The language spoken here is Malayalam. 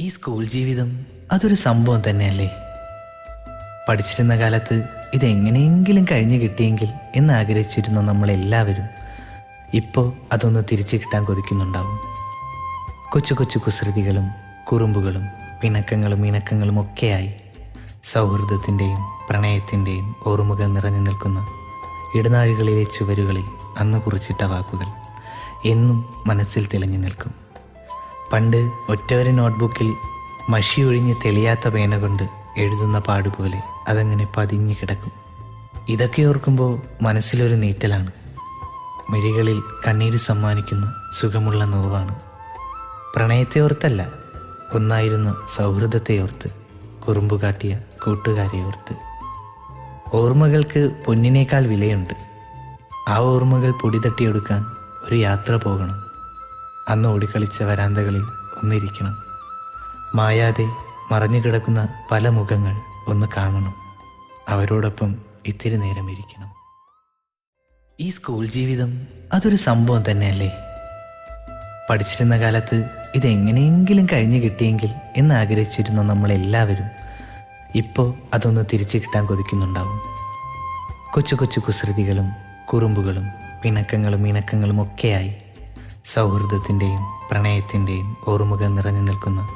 ഈ സ്കൂൾ ജീവിതം അതൊരു സംഭവം തന്നെയല്ലേ. പഠിച്ചിരുന്ന കാലത്ത് ഇതെങ്ങനെയെങ്കിലും കഴിഞ്ഞു കിട്ടിയെങ്കിൽ എന്ന് ആഗ്രഹിച്ചിരുന്നു നമ്മളെല്ലാവരും. ഇപ്പോൾ അതൊന്ന് തിരിച്ചു കിട്ടാൻ കൊതിക്കുന്നുണ്ടാവും. കൊച്ചു കൊച്ചു കുസൃതികളും കുറുമ്പുകളും പിണക്കങ്ങളും ഇണക്കങ്ങളും ഒക്കെയായി സൗഹൃദത്തിൻ്റെയും പ്രണയത്തിൻ്റെയും ഓർമ്മകൾ നിറഞ്ഞു നിൽക്കുന്ന ഇടനാഴികളിലെ ചുവരുകളിൽ അന്ന് കുറിച്ചിട്ട വാക്കുകൾ എന്നും മനസ്സിൽ തെളിഞ്ഞു നിൽക്കും. പണ്ട് ഒറ്റവരി നോട്ട്ബുക്കിൽ മഷിയൊഴിഞ്ഞ് തെളിയാത്ത പേന കൊണ്ട് എഴുതുന്ന പാടുപോലെ അതങ്ങനെ പതിഞ്ഞു കിടക്കും. ഇതൊക്കെ ഓർക്കുമ്പോൾ മനസ്സിലൊരു നീറ്റലാണ്. മിഴികളിൽ കണ്ണീര് സമ്മാനിക്കുന്ന സുഖമുള്ള നോവാണ്. പ്രണയത്തെ ഓർത്തല്ല, ഒന്നായിരുന്ന സൗഹൃദത്തെ ഓർത്ത്, കുറുമ്പു കാട്ടിയ കൂട്ടുകാരെ ഓർത്ത്. ഓർമ്മകൾക്ക് പൊന്നിനേക്കാൾ വിലയുണ്ട്. ആ ഓർമ്മകൾ പൊടി തട്ടിയെടുക്കാൻ ഒരു യാത്ര പോകണം. അന്ന് ഓടിക്കളിച്ച വരാന്തകളിൽ ഒന്നിരിക്കണം. മായാതെ മറഞ്ഞു കിടക്കുന്ന പല മുഖങ്ങൾ ഒന്ന് കാണണം. അവരോടൊപ്പം ഇത്തിരി നേരം ഇരിക്കണം. ഈ സ്കൂൾ ജീവിതം അതൊരു സംഭവം തന്നെയല്ലേ. പഠിച്ചിരുന്ന കാലത്ത് ഇതെങ്ങനെയെങ്കിലും കഴിഞ്ഞു കിട്ടിയെങ്കിൽ എന്ന് ആഗ്രഹിച്ചിരുന്നു നമ്മളെല്ലാവരും. ഇപ്പോൾ അതൊന്ന് തിരിച്ചു കിട്ടാൻ കൊതിക്കുന്നുണ്ടാവും. കൊച്ചു കൊച്ചു കുസൃതികളും കുറുമ്പുകളും പിണക്കങ്ങളും ഇണക്കങ്ങളും ഒക്കെയായി സൗഹൃദത്തിൻ്റെയും പ്രണയത്തിൻ്റെയും ഓർമ്മകൾ നിറഞ്ഞു നിൽക്കുന്ന